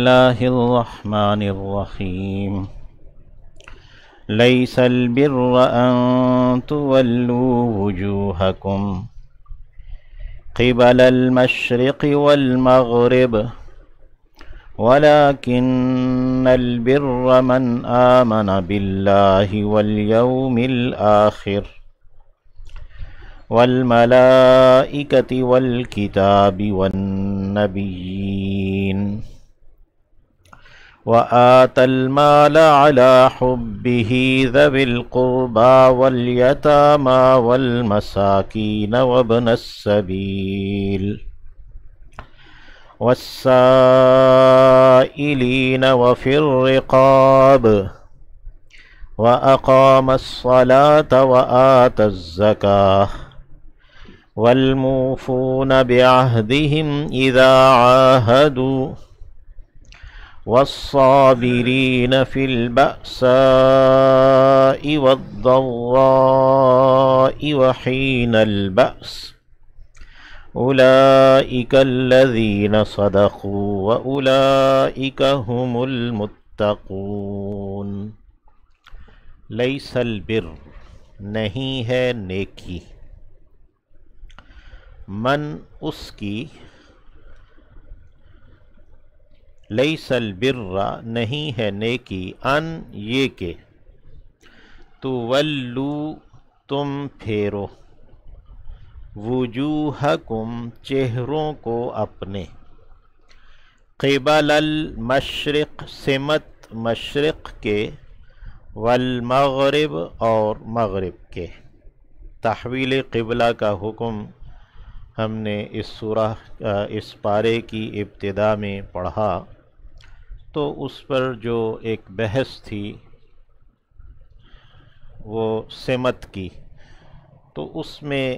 الله الرحمن الرحيم ليس البر أن تولوا وجوهكم قبل المشرق والمغرب ولكن البر من آمن بالله واليوم الآخر والملائكة والكتاب والنبيين وآتى المال على حبه ذوي القربى واليتامى والمساكين وابن السبيل والسائلين وفي الرقاب وأقام الصلاة وآتى الزكاة والموفون بعهدهم إذا عاهدوا والصابرين في البأساء والضراء وحين البأس أولئك الذين صدقوا وأولئك هم المتقون لیس البر نہیں ہے نیکی، من اس کی، لیس البر نہیں ہے نیکی، ان یہ کہ تولو تم پھیرو، وجوہکم چہروں کو اپنے، قبل المشرق سمت مشرق کے، والمغرب اور مغرب کے۔ تحویل قبلہ کا حکم ہم نے اس پارے کی ابتدا میں پڑھا، تو اس پر جو ایک بحث تھی وہ سمت کی، تو اس میں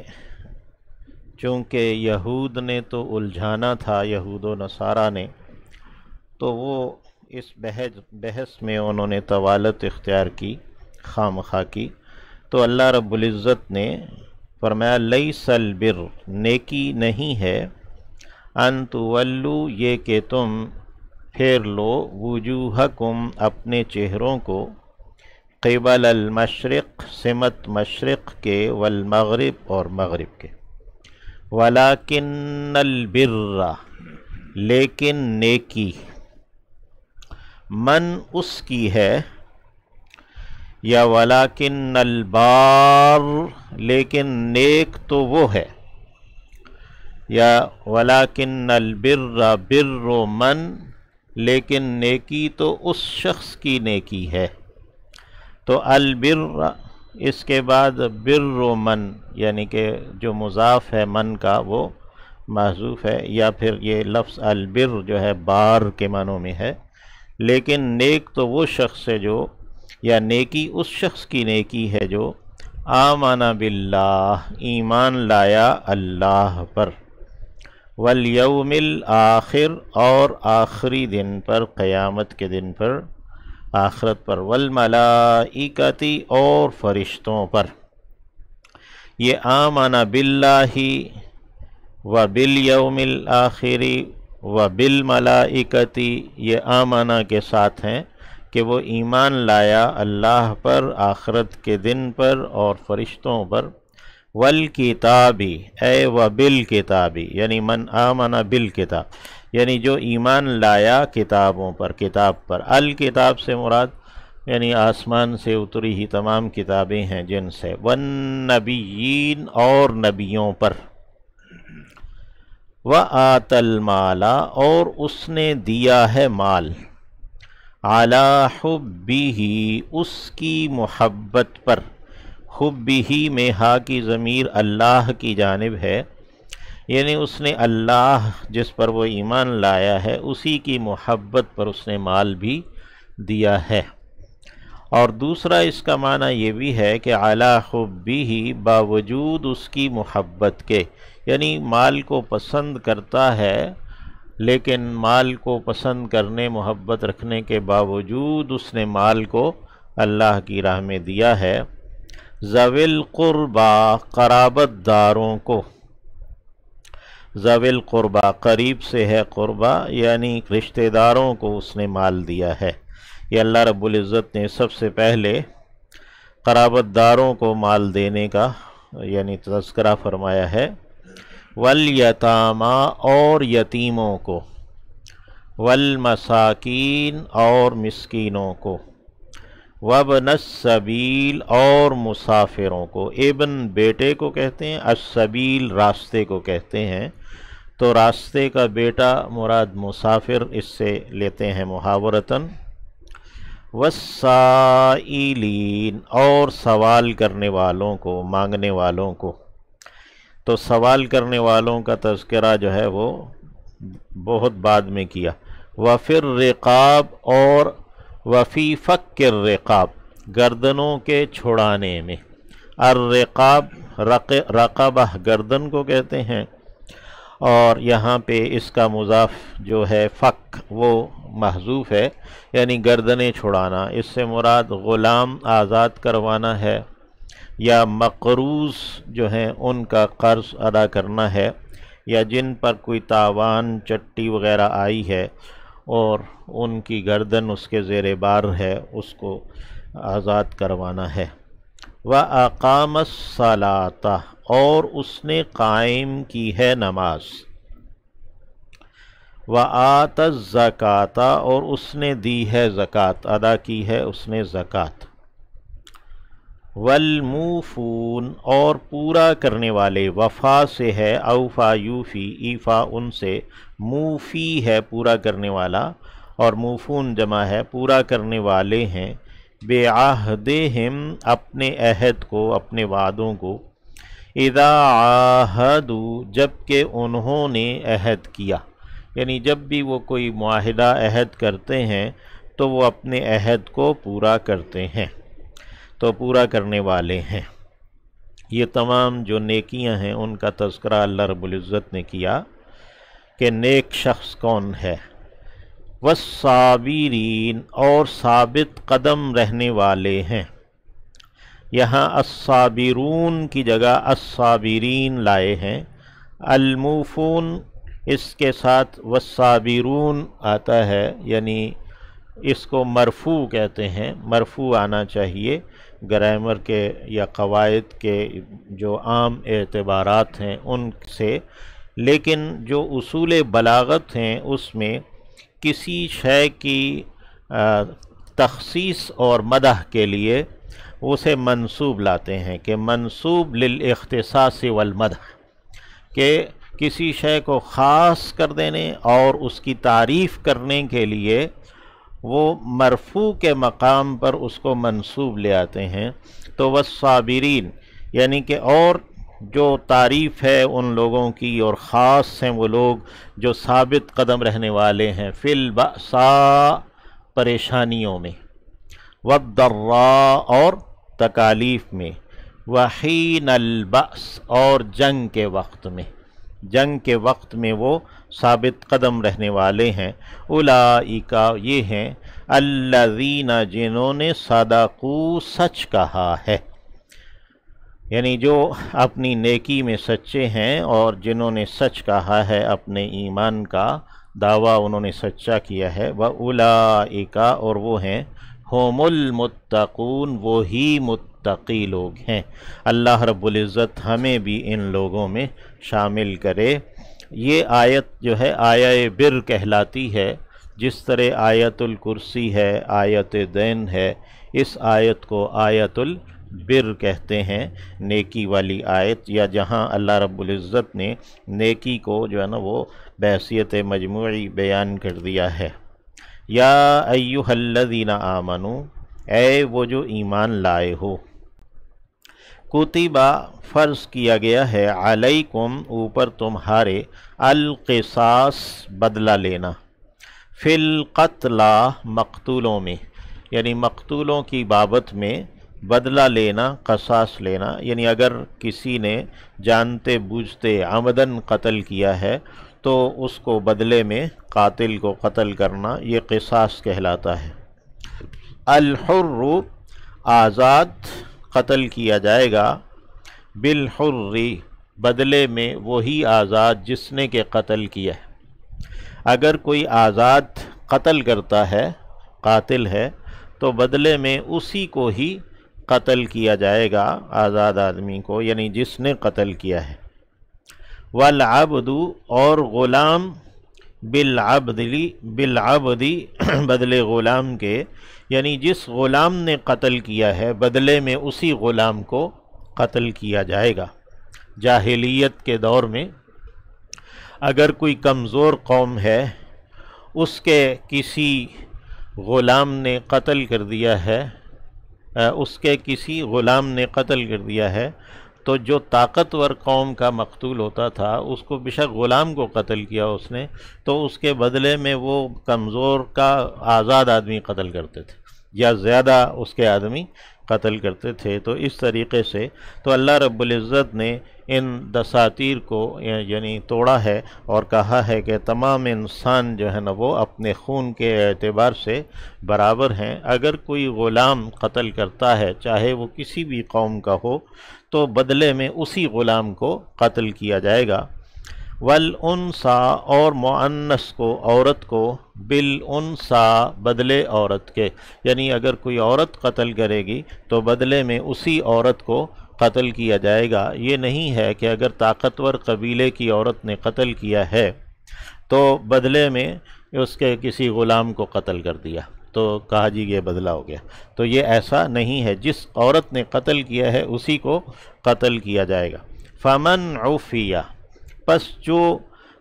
چونکہ یہود نے تو الجھانا تھا، یہود و نصارہ نے، تو وہ اس بحث میں انہوں نے طوالت اختیار کی، خامخواہ کی، تو اللہ رب العزت نے فرمایا لیس البر نیکی نہیں ہے، ان تولو یہ کہ تم پھیر لو، وجوہکم اپنے چہروں کو، قبل المشرق سمت مشرق کے، والمغرب اور مغرب کے، ولیکن البر لیکن نیکی، من اس کی ہے، یا ولیکن البار لیکن نیک تو وہ ہے، یا ولیکن البر بر من لیکن نیکی تو اس شخص کی نیکی ہے۔ تو البر اس کے بعد بر من یعنی کہ جو مضاف ہے من کا وہ محذوف ہے، یا پھر یہ لفظ البر جو ہے بار کے معنوں میں ہے، لیکن نیک تو وہ شخص ہے جو، یا نیکی اس شخص کی نیکی ہے جو آمن باللہ ایمان لایا اللہ پر، والیوم الآخر اور آخری دن پر، قیامت کے دن پر، آخرت پر، والملائکتی اور فرشتوں پر۔ یہ آمن باللہ وبالیوم الآخر وبالملائکتی یہ آمنہ کے ساتھ ہیں کہ وہ ایمان لایا اللہ پر، آخرت کے دن پر اور فرشتوں پر، والکتابی اے وبالکتابی یعنی من آمن بالکتاب یعنی جو ایمان لایا کتابوں پر، کتاب پر، الکتاب سے مراد یعنی آسمان سے اتری ہی تمام کتابیں ہیں جن سے، والنبیین اور نبیوں پر، وآتى المال اور اس نے دیا ہے مال، علی حبہ اس کی محبت پر، حبہ میں ہا کی ضمیر اللہ کی جانب ہے، یعنی اس نے اللہ جس پر وہ ایمان لایا ہے اسی کی محبت پر اس نے مال بھی دیا ہے۔ اور دوسرا اس کا معنی یہ بھی ہے کہ علی حبہ باوجود اس کی محبت کے، یعنی مال کو پسند کرتا ہے لیکن مال کو پسند کرنے، محبت رکھنے کے باوجود اس نے مال کو اللہ کی راہ میں دیا ہے، ذوی القربا قرابت داروں کو، ذویل قربا قریب سے ہے قربا یعنی رشتہ داروں کو اس نے مال دیا ہے۔ یہ اللہ رب العزت نے سب سے پہلے قرابت داروں کو مال دینے کا یعنی تذکرہ فرمایا ہے۔ والیتاما اور یتیموں کو، والمساکین اور مسکینوں کو، وابن السبیل اور مسافروں کو۔ ابن بیٹے کو کہتے ہیں، السبیل راستے کو کہتے ہیں، تو راستے کا بیٹا مراد مسافر اس سے لیتے ہیں محاورتاً۔ والسائلین اور سوال کرنے والوں کو، مانگنے والوں کو۔ تو سوال کرنے والوں کا تذکرہ جو ہے وہ بہت بعد میں کیا۔ وفی الرقاب اور وفی فک الرقاب، گردنوں کے چھڑانے میں۔ الرقاب رقبہ گردن کو کہتے ہیں، اور یہاں پہ اس کا مضاف جو ہے فک وہ محذوف ہے، یعنی گردنیں چھڑانا۔ اس سے مراد غلام آزاد کروانا ہے یا مقروض جو ہیں ان کا قرض ادا کرنا ہے، یا جن پر کوئی تاوان چٹی وغیرہ آئی ہے اور ان کی گردن اس کے زیر بار ہے، اس کو آزاد کروانا ہے۔ وَأَقَامَ الصَّلَاةَ اور اس نے قائم کی ہے نماز۔ وَآتَ الزَّكَاةَ اور اس نے دی ہے زکوٰۃ، ادا کی ہے اس نے زکوٰۃ۔ والموفون اور پورا کرنے والے، وفا سے ہے اوفا یوفی، ایفا ان سے، موفی ہے پورا کرنے والا، اور موفون جمع ہے پورا کرنے والے ہیں، بعہدہم اپنے عہد کو، اپنے وعدوں کو، اذا عاہدوا جب کہ انہوں نے عہد کیا، یعنی جب بھی وہ کوئی معاہدہ عہد کرتے ہیں تو وہ اپنے عہد کو پورا کرتے ہیں، تو پورا کرنے والے ہیں۔ یہ تمام جو نیکیاں ہیں ان کا تذکرہ اللہ رب العزت نے کیا کہ نیک شخص کون ہے۔ والصابرین اور ثابت قدم رہنے والے ہیں۔ یہاں الصابرون کی جگہ الصابرین لائے ہیں۔ الموفون اس کے ساتھ والصابرون آتا ہے، یعنی اس کو مرفوع کہتے ہیں، مرفوع آنا چاہیے گرامر کے یا قواعد کے جو عام اعتبارات ہیں ان سے، لیکن جو اصول بلاغت ہیں اس میں کسی شے کی تخصیص اور مدح کے لیے اسے منصوب لاتے ہیں کہ منصوب للاختصاص والمدح، کہ کسی شے کو خاص کر دینے اور اس کی تعریف کرنے کے لیے وہ مرفوع کے مقام پر اس کو منصوب لے آتے ہیں۔ تو والصابرین یعنی کہ اور جو تعریف ہے ان لوگوں کی، اور خاص ہیں وہ لوگ جو ثابت قدم رہنے والے ہیں، فی البأساء پریشانیوں میں، والضراء اور تکالیف میں، وحین البأس اور جنگ کے وقت میں، جنگ کے وقت میں وہ ثابت قدم رہنے والے ہیں۔ اولئک یہ ہیں الذین جنہوں نے صدقوا سچ کہا ہے، یعنی جو اپنی نیکی میں سچے ہیں اور جنہوں نے سچ کہا ہے، اپنے ایمان کا دعویٰ انہوں نے سچا کیا ہے۔ وَأُولَئِكَ اور وہ ہیں ہم المتقون وہی متقی لوگ ہیں۔ اللہ رب العزت ہمیں بھی ان لوگوں میں شامل کرے۔ یہ آیت جو ہے آیہ بر کہلاتی ہے، جس طرح آیت الکرسی ہے، آیت دین ہے، اس آیت کو آیت البر کہتے ہیں، نیکی والی آیت، یا جہاں اللہ رب العزت نے نیکی کو جو ہے نا وہ بحیثیت مجموعی بیان کر دیا ہے۔ یا ایہا الذین آمنو اے وہ جو ایمان لائے ہو، کتبہ فرض کیا گیا ہے، علیکم اوپر تمہارے، القصاص بدلہ لینا، فی القتلى مقتولوں میں، یعنی مقتولوں کی بابت میں بدلہ لینا، قصاص لینا، یعنی اگر کسی نے جانتے بوجھتے عمدن قتل کیا ہے تو اس کو بدلے میں قاتل کو قتل کرنا، یہ قصاص کہلاتا ہے۔ الحر آزاد قتل کیا جائے گا، بالحر بدلے میں وہی آزاد جس نے کہ قتل کیا ہے۔ اگر کوئی آزاد قتل کرتا ہے، قاتل ہے، تو بدلے میں اسی کو ہی قتل کیا جائے گا، آزاد آدمی کو، یعنی جس نے قتل کیا ہے۔ والعبد، اور غلام، بالعبدی بدلے غلام کے، یعنی جس غلام نے قتل کیا ہے بدلے میں اسی غلام کو قتل کیا جائے گا۔ جاہلیت کے دور میں اگر کوئی کمزور قوم ہے، اس کے کسی غلام نے قتل کر دیا ہے، تو جو طاقتور قوم کا مقتول ہوتا تھا اس کو بے شک غلام کو قتل کیا اس نے، تو اس کے بدلے میں وہ کمزور کا آزاد آدمی قتل کرتے تھے، یا زیادہ اس کے آدمی قتل کرتے تھے۔ تو اس طریقے سے تو اللہ رب العزت نے ان دساتیر کو یعنی توڑا ہے اور کہا ہے کہ تمام انسان جو ہے نا وہ اپنے خون کے اعتبار سے برابر ہیں۔ اگر کوئی غلام قتل کرتا ہے چاہے وہ کسی بھی قوم کا ہو، تو بدلے میں اسی غلام کو قتل کیا جائے گا۔ والانثیٰ، اور مؤنث کو، عورت کو، بالانثیٰ بدلے عورت کے، یعنی اگر کوئی عورت قتل کرے گی تو بدلے میں اسی عورت کو قتل کیا جائے گا۔ یہ نہیں ہے کہ اگر طاقتور قبیلے کی عورت نے قتل کیا ہے تو بدلے میں اس کے کسی غلام کو قتل کر دیا تو کہا جی یہ بدلہ ہو گیا، تو یہ ایسا نہیں ہے۔ جس عورت نے قتل کیا ہے اسی کو قتل کیا جائے گا۔ فمن عفیہ، پس جو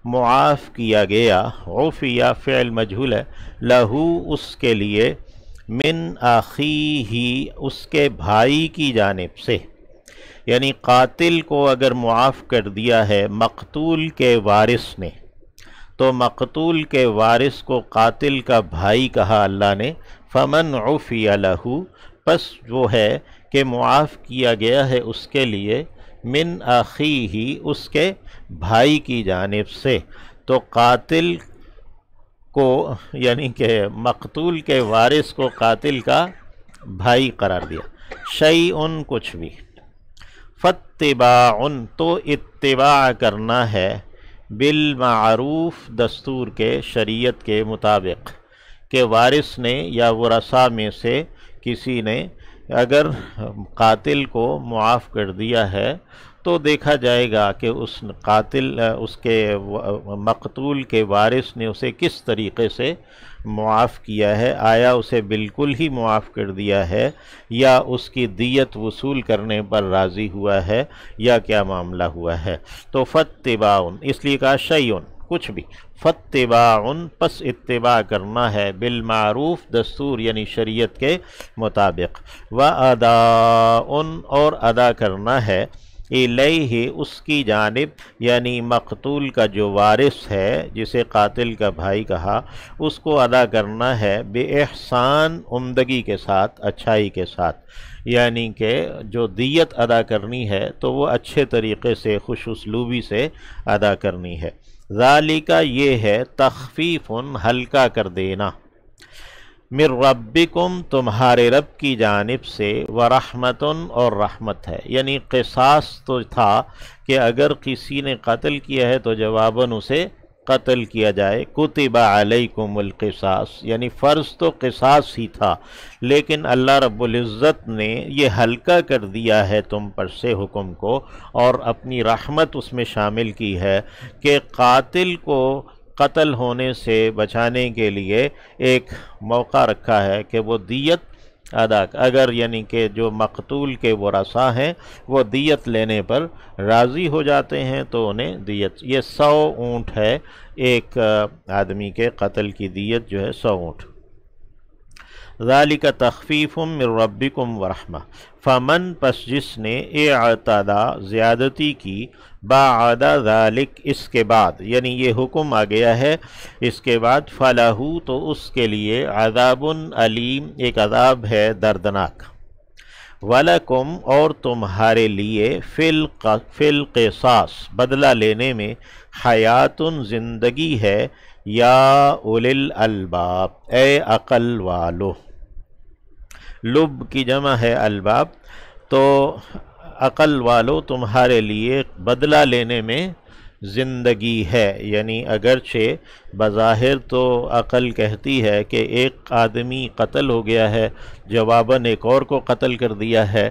معاف کیا گیا، عفیہ فعل مجہول ہے، لہو اس کے لیے، من اخیہ اس کے بھائی کی جانب سے، یعنی قاتل کو اگر معاف کر دیا ہے مقتول کے وارث نے، تو مقتول کے وارث کو قاتل کا بھائی کہا اللہ نے۔ فمن عفی لہو، پس وہ ہے کہ معاف کیا گیا ہے اس کے لیے، من اخیہ اس کے بھائی کی جانب سے، تو قاتل کو یعنی کہ مقتول کے وارث کو قاتل کا بھائی قرار دیا۔ شیئن کچھ بھی، فاتباع تو اتباع کرنا ہے، بالمعروف دستور کے، شریعت کے مطابق، کہ وارث نے یا ورثاء میں سے کسی نے اگر قاتل کو معاف کر دیا ہے تو دیکھا جائے گا کہ اس کے مقتول کے وارث نے اسے کس طریقے سے معاف کیا ہے، آیا اسے بالکل ہی معاف کر دیا ہے یا اس کی دیت وصول کرنے پر راضی ہوا ہے یا کیا معاملہ ہوا ہے۔ تو فاتباع اس لیے کہا شیئن کچھ بھی، فاتباع پس اتباع کرنا ہے، بالمعروف دستور یعنی شریعت کے مطابق، واداء اور ادا کرنا ہے، الیہ اس کی جانب، یعنی مقتول کا جو وارث ہے جسے قاتل کا بھائی کہا اس کو ادا کرنا ہے، بے احسان عمدگی کے ساتھ، اچھائی کے ساتھ، یعنی کہ جو دیت ادا کرنی ہے تو وہ اچھے طریقے سے خوش اسلوبی سے ادا کرنی ہے۔ ذالک یہ ہے، تخفیف ہلکا کر دینا، من ربکم تمہارے رب کی جانب سے، ورحمت اور رحمت ہے، یعنی قصاص تو تھا کہ اگر کسی نے قتل کیا ہے تو جواباً اسے قتل کیا جائے، کتب علیکم القصاص، یعنی فرض تو قصاص ہی تھا، لیکن اللہ رب العزت نے یہ ہلکا کر دیا ہے تم پر سے حکم کو، اور اپنی رحمت اس میں شامل کی ہے کہ قاتل کو قتل ہونے سے بچانے کے لیے ایک موقع رکھا ہے کہ وہ دیت ادا، اگر یعنی کہ جو مقتول کے ورثاء ہیں وہ دیت لینے پر راضی ہو جاتے ہیں تو انہیں دیت، یہ 100 اونٹ ہے، ایک آدمی کے قتل کی دیت جو ہے 100 اونٹ۔ ذالک تخفیف من ربکم ورحمہ، فمن پس جس نے اعتدی زیادتی کی، بعد ذالک اس کے بعد، یعنی یہ حکم آ گیا ہے اس کے بعد، فلہ تو اس کے لیے، عذاب علیم ایک عذاب ہے دردناک، وَلَكُمْ اور تمہارے لیے، فی القصاص بدلہ لینے میں، حیات زندگی ہے، یا اولی الالباب اے عقل والو، لب کی جمع ہے الباب، تو عقل والو تمہارے لیے بدلہ لینے میں زندگی ہے۔ یعنی اگرچہ بظاہر تو عقل کہتی ہے کہ ایک آدمی قتل ہو گیا ہے، جواباً ایک اور کو قتل کر دیا ہے،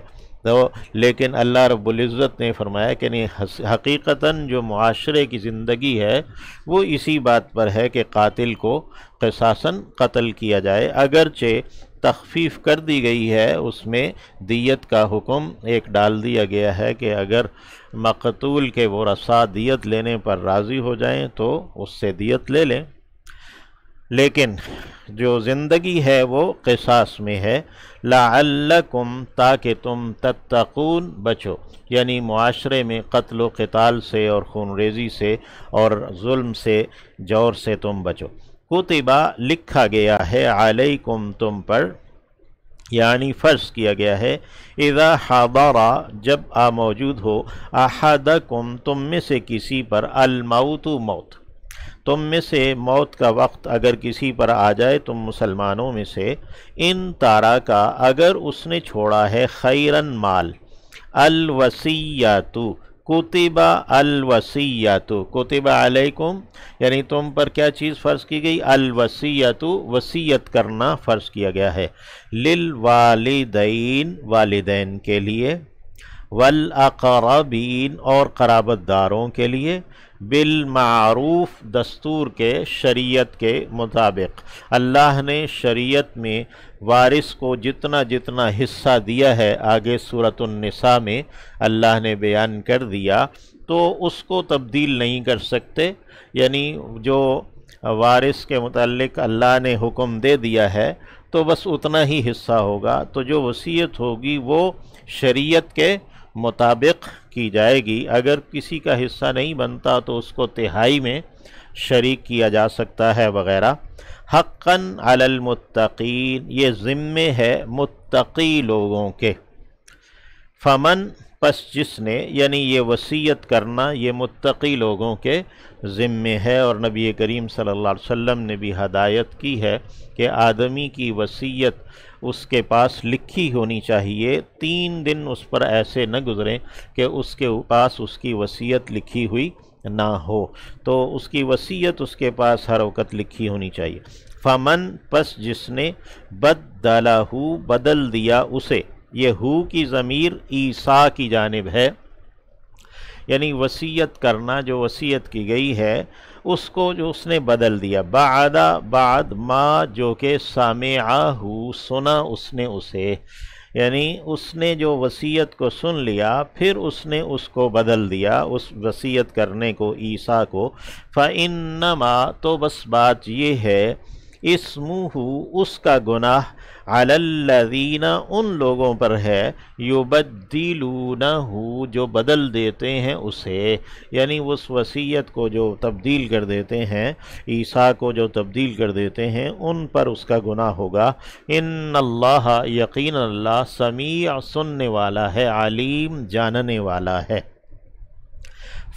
لیکن اللہ رب العزت نے فرمایا کہ نہیں، حقیقتاً جو معاشرے کی زندگی ہے وہ اسی بات پر ہے کہ قاتل کو قصاصاً قتل کیا جائے، اگرچہ تخفیف کر دی گئی ہے، اس میں دیت کا حکم ایک ڈال دیا گیا ہے کہ اگر مقتول کے ورثاء دیت لینے پر راضی ہو جائیں تو اس سے دیت لے لیں، لیکن جو زندگی ہے وہ قصاص میں ہے۔ لعلکم، تاکہ تم تتقون، بچو، یعنی معاشرے میں قتل و قتال سے اور خون ریزی سے اور ظلم سے، جور سے تم بچو۔ کتبہ، لکھا گیا ہے، علیکم، تم پر، یعنی فرض کیا گیا ہے، اذا حضر، جب موجود ہو، احدکم، تم میں سے کسی پر، الموت، موت، تم میں سے موت کا وقت اگر کسی پر آ جائے تم مسلمانوں میں سے، ان تارکا، اگر اس نے چھوڑا ہے، خیرن، مال، الوصیۃ، کتبہ الوصیۃ، کتبہ علیکم، یعنی تم پر کیا چیز فرض کی گئی؟ الوصیۃ، وصیت کرنا فرض کیا گیا ہے، للوالدین، والدین کے لیے، والاقربین، اور قرابت داروں کے لیے، بالمعروف، دستور کے، شریعت کے مطابق۔ اللہ نے شریعت میں وارث کو جتنا جتنا حصہ دیا ہے، آگے سورۃ النساء میں اللہ نے بیان کر دیا، تو اس کو تبدیل نہیں کر سکتے، یعنی جو وارث کے متعلق اللہ نے حکم دے دیا ہے تو بس اتنا ہی حصہ ہوگا، تو جو وصیت ہوگی وہ شریعت کے مطابق کی جائے گی، اگر کسی کا حصہ نہیں بنتا تو اس کو تہائی میں شریک کیا جا سکتا ہے وغیرہ۔ حقاً علی المتقین، یہ ذمے ہے متقی لوگوں کے۔ فمن، پس جس نے، یعنی یہ وصیت کرنا یہ متقی لوگوں کے ذمے ہے، اور نبی کریم صلی اللہ علیہ وسلم نے بھی ہدایت کی ہے کہ آدمی کی وصیت اس کے پاس لکھی ہونی چاہیے، 3 دن اس پر ایسے نہ گزریں کہ اس کے پاس اس کی وصیت لکھی ہوئی نہ ہو، تو اس کی وصیت اس کے پاس ہر وقت لکھی ہونی چاہیے۔ فمن، پس جس نے، بدلہ، بدل دیا اسے، یہ ہو کی ضمیر عیسیٰ کی جانب ہے، یعنی وصیت کرنا، جو وصیت کی گئی ہے اس کو جو اس نے بدل دیا، بعد ما، جو کہ سمعہ، سنا اس نے اسے، یعنی اس نے جو وصیت کو سن لیا پھر اس نے اس کو بدل دیا، اس وصیت کرنے کو، عیسیٰ کو، فَإِنَّمَا، تو بس بات یہ ہے، اسمہ، اس کا گناہ، علی الذین، ان لوگوں پر ہے، یبدلونہ، جو بدل دیتے ہیں اسے، یعنی اس وصیت کو جو تبدیل کر دیتے ہیں، عیسیٰ کو جو تبدیل کر دیتے ہیں، ان پر اس کا گناہ ہوگا۔ ان اللہ، یقین اللہ، سمیع، سننے والا ہے، علیم، جاننے والا ہے۔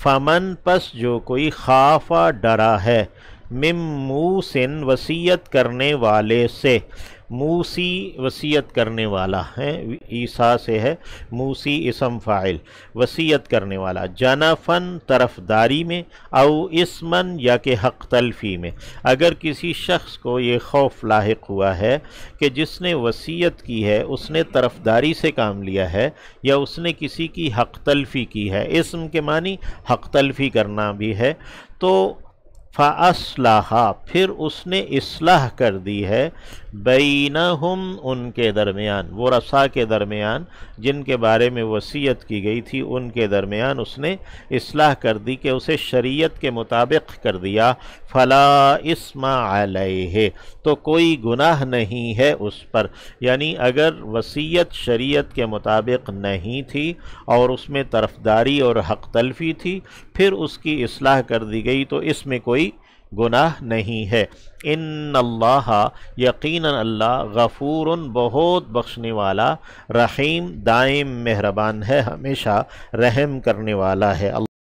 فمن، پس جو کوئی، خافا، ڈرا ہے، من موسن، وصیت کرنے والے سے، موسی وصیت کرنے والا ہے، عیسیٰ سے ہے، موسی اسم فاعل، وصیت کرنے والا، جنفن، طرفداری میں، او اسمن، یا کہ حق تلفی میں، اگر کسی شخص کو یہ خوف لاحق ہوا ہے کہ جس نے وصیت کی ہے اس نے طرفداری سے کام لیا ہے، یا اس نے کسی کی حق تلفی کی ہے، اسم کے معنی حق تلفی کرنا بھی ہے، تو فَأَصْلَحَ، پھر اس نے اصلاح کر دی ہے، بینہم، ان کے درمیان، ورثاء کے درمیان جن کے بارے میں وصیت کی گئی تھی ان کے درمیان اس نے اصلاح کر دی کہ اسے شریعت کے مطابق کر دیا، فلا اسم علیہ، تو کوئی گناہ نہیں ہے اس پر، یعنی اگر وصیت شریعت کے مطابق نہیں تھی اور اس میں طرفداری اور حق تلفی تھی، پھر اس کی اصلاح کر دی گئی تو اس میں کوئی گناہ نہیں ہے۔ ان اللہ، یقیناً اللہ، غفور، بہت بخشنے والا، رحیم، دائم مہربان ہے، ہمیشہ رحم کرنے والا ہے۔